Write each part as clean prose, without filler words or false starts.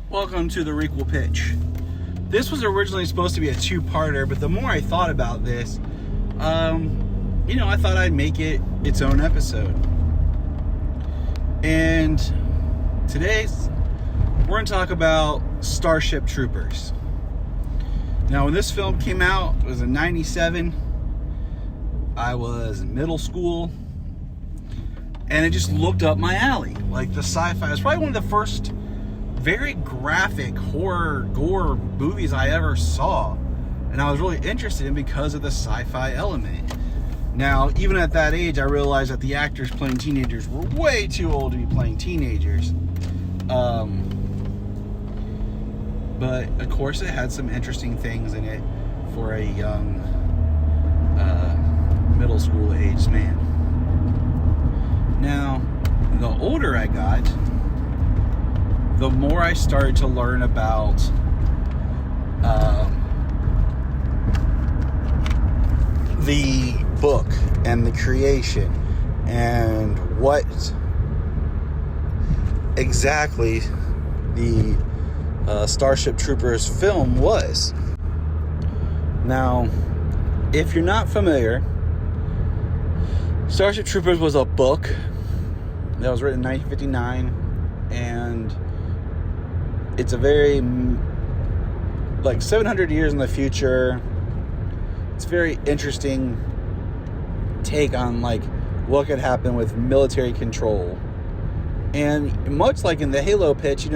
Welcome to the Requel pitch. This was originally supposed to be a two-parter, but the more I thought about this, I thought I'd make it its own episode. And today, we're going to talk about Starship Troopers. Now, when this film came out, it was in '97. I was in middle school, and it just looked up my alley. Like the sci-fi, it's probably one of the first very graphic horror gore movies I ever saw, and I was really interested in because of the sci-fi element. Now, even at that age, I realized that the actors playing teenagers were way too old to be playing teenagers. But of course, it had some interesting things in it for a young middle school aged man. Now, the older I got, the more I started to learn about the book and the creation and what exactly the Starship Troopers film was. Now, if you're not familiar, Starship Troopers was a book that was written in 1959, and it's a very, 700 years in the future. It's a very interesting take on, what could happen with military control. And much like in the Halo pitch,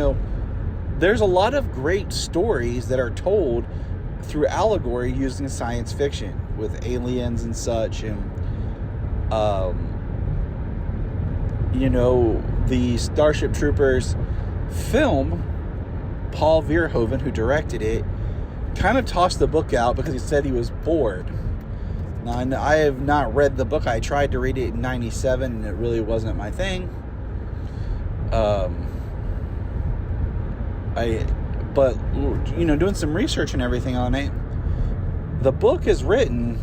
there's a lot of great stories that are told through allegory using science fiction with aliens and such. And, the Starship Troopers film, Paul Verhoeven, who directed it, kind of tossed the book out because he said he was bored. Now, I have not read the book. I tried to read it in '97, and it really wasn't my thing. Doing some research and everything on it, the book is written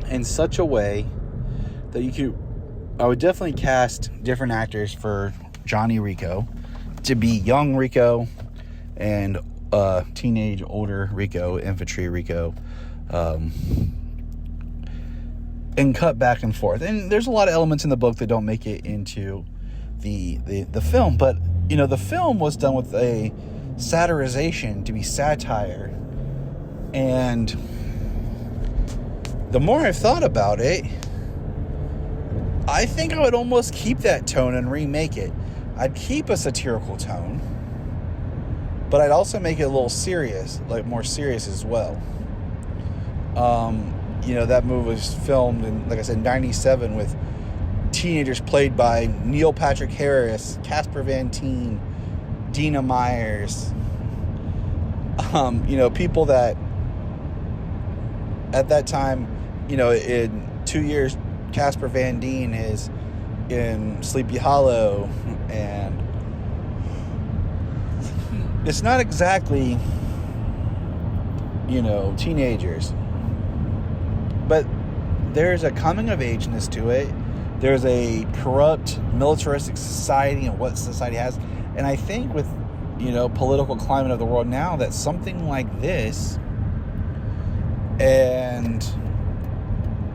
in such a way that I would definitely cast different actors for Johnny Rico to be young Rico and teenage older Rico, infantry Rico, and cut back and forth. And there's a lot of elements in the book that don't make it into the film, but the film was done with a satirization to be satire. And the more I've thought about it, I think I would almost keep that tone and remake it. I'd keep a satirical tone, but I'd also make it a little serious, more serious as well. That movie was filmed in, like I said, '97 with teenagers played by Neil Patrick Harris, Casper Van Teen, Dina Myers. People that at that time, in 2 years, Casper Van Dien is in Sleepy Hollow, and it's not exactly, teenagers, but there's a coming of ageness to it. There's a corrupt militaristic society and what society has, and I think with political climate of the world now, that something like this and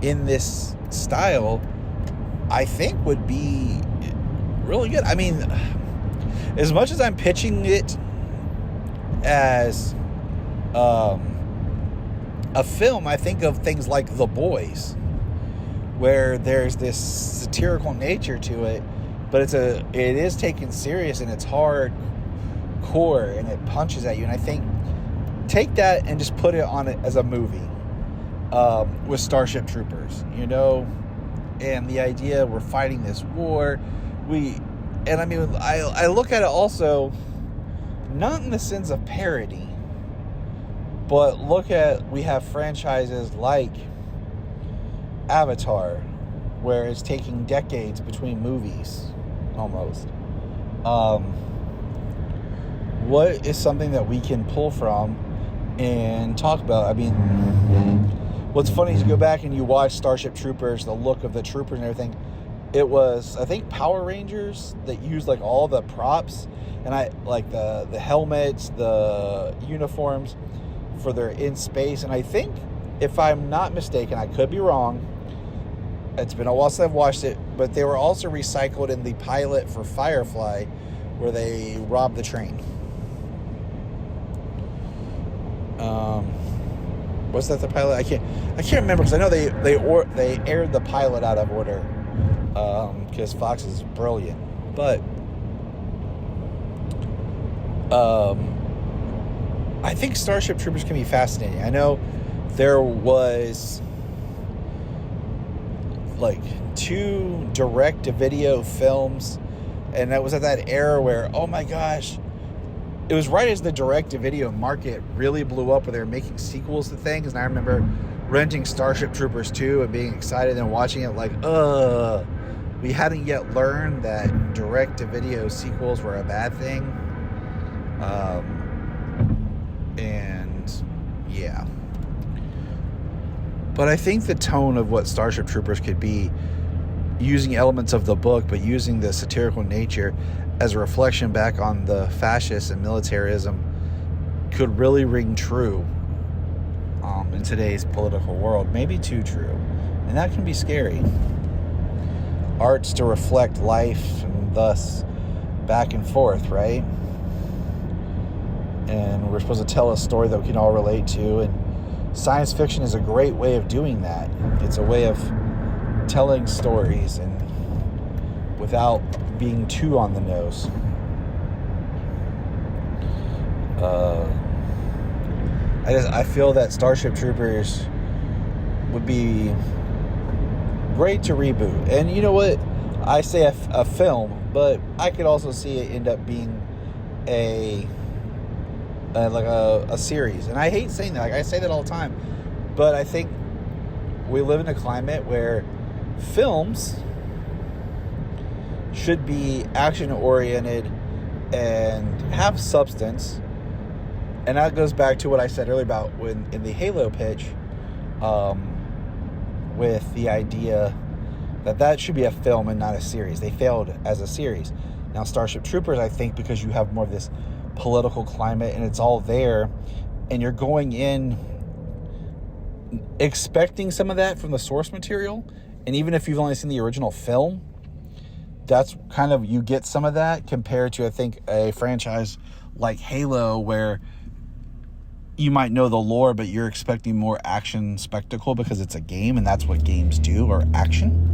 in this style, I think would be really good. I mean, as much as I'm pitching it as a film, I think of things like The Boys, where there's this satirical nature to it, but it is taken serious, and it's hard core, and it punches at you. And I think take that and just put it on it as a movie with Starship Troopers, and the idea we're fighting this war. I look at it also not in the sense of parody, but we have franchises like Avatar, where it's taking decades between movies, almost. What is something that we can pull from and talk about? What's funny is you go back and you watch Starship Troopers, the look of the troopers and everything, it was, I think, Power Rangers that used like all the props, and I like the helmets, the uniforms for their in space. And I think, if I'm not mistaken, I could be wrong, it's been a while since I've watched it, but they were also recycled in the pilot for Firefly, where they robbed the train. Was that the pilot? I can't remember, because I know they aired the pilot out of order, because Fox is brilliant. But I think Starship Troopers can be fascinating. I know there was like 2 direct-to-video films, and that was at that era where, oh my gosh, it was right as the direct-to-video market really blew up, where they were making sequels to things. And I remember renting Starship Troopers 2 and being excited and watching it like, we hadn't yet learned that direct-to-video sequels were a bad thing. And yeah. But I think the tone of what Starship Troopers could be, using elements of the book, but using the satirical nature as a reflection back on the fascists and militarism, could really ring true in today's political world. Maybe too true. And that can be scary. Art's to reflect life, and thus back and forth, right? And we're supposed to tell a story that we can all relate to, and science fiction is a great way of doing that. It's a way of telling stories and without being too on the nose. I feel that Starship Troopers would be great to reboot. And you know what? I say a film, but I could also see it end up being a series. And I hate saying that. Like, I say that all the time. But I think we live in a climate where films should be action-oriented and have substance. And that goes back to what I said earlier about when in the Halo pitch, with the idea that should be a film and not a series. They failed as a series. Now, Starship Troopers, I think, because you have more of this political climate and it's all there, and you're going in expecting some of that from the source material, and even if you've only seen the original film, that's kind of, you get some of that, compared to, I think, a franchise like Halo, where you might know the lore, but you're expecting more action spectacle because it's a game, and that's what games do, or action.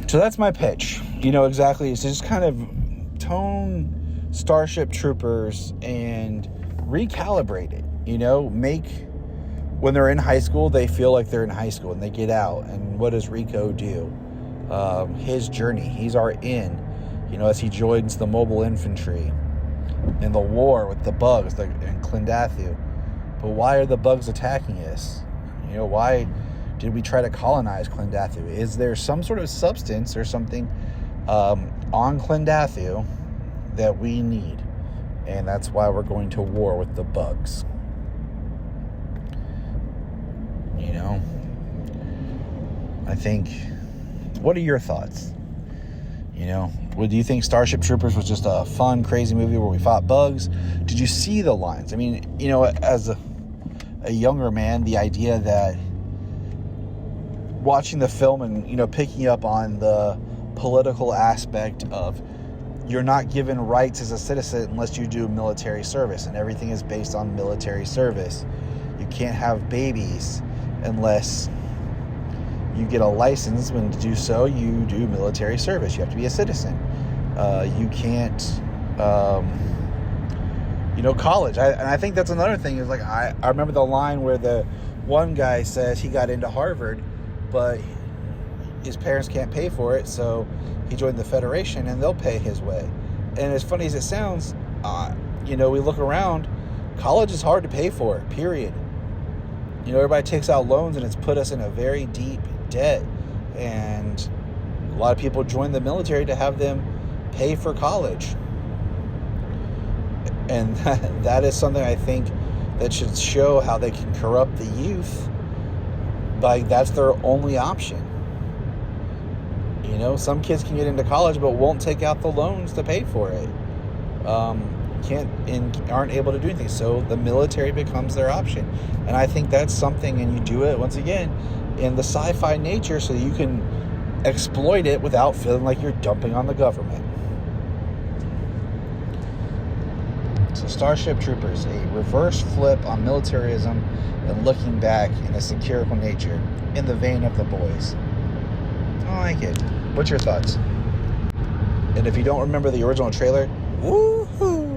So that's my pitch. You know, exactly. It's just kind of tone Starship Troopers and recalibrate it. You know, make, when they're in high school, they feel like they're in high school, and they get out. And what does Rico do? His journey. He's our in, you know, as he joins the mobile infantry in the war with the bugs in Clendathu. But why are the bugs attacking us? You know, why did we try to colonize Clendathu? Is there some sort of substance or something on Clendathu that we need? And that's why we're going to war with the bugs. You know, I think, what are your thoughts? You know, do you think Starship Troopers was just a fun, crazy movie where we fought bugs? Did you see the lines? I mean, you know, as a younger man, the idea that watching the film and, you know, picking up on the political aspect of, you're not given rights as a citizen unless you do military service, and everything is based on military service. You can't have babies unless you get a license. When to do so, you do military service. You have to be a citizen. You can't, you know, college. And I think that's another thing, is like, I remember the line where the one guy says he got into Harvard, but his parents can't pay for it, so he joined the Federation and they'll pay his way. And as funny as it sounds, you know, we look around, college is hard to pay for, period. You know, everybody takes out loans, and it's put us in a very deep debt. And a lot of people join the military to have them pay for college. And that is something I think that should show how they can corrupt the youth. That's their only option. You know, some kids can get into college but won't take out the loans to pay for it. Can't and aren't able to do anything. So the military becomes their option. And I think that's something, and you do it, once again, in the sci-fi nature so you can exploit it without feeling like you're dumping on the government. So Starship Troopers, a reverse flip on militarism and looking back in a satirical nature, in the vein of The Boys. I like it. What's your thoughts? And if you don't remember the original trailer, woohoo!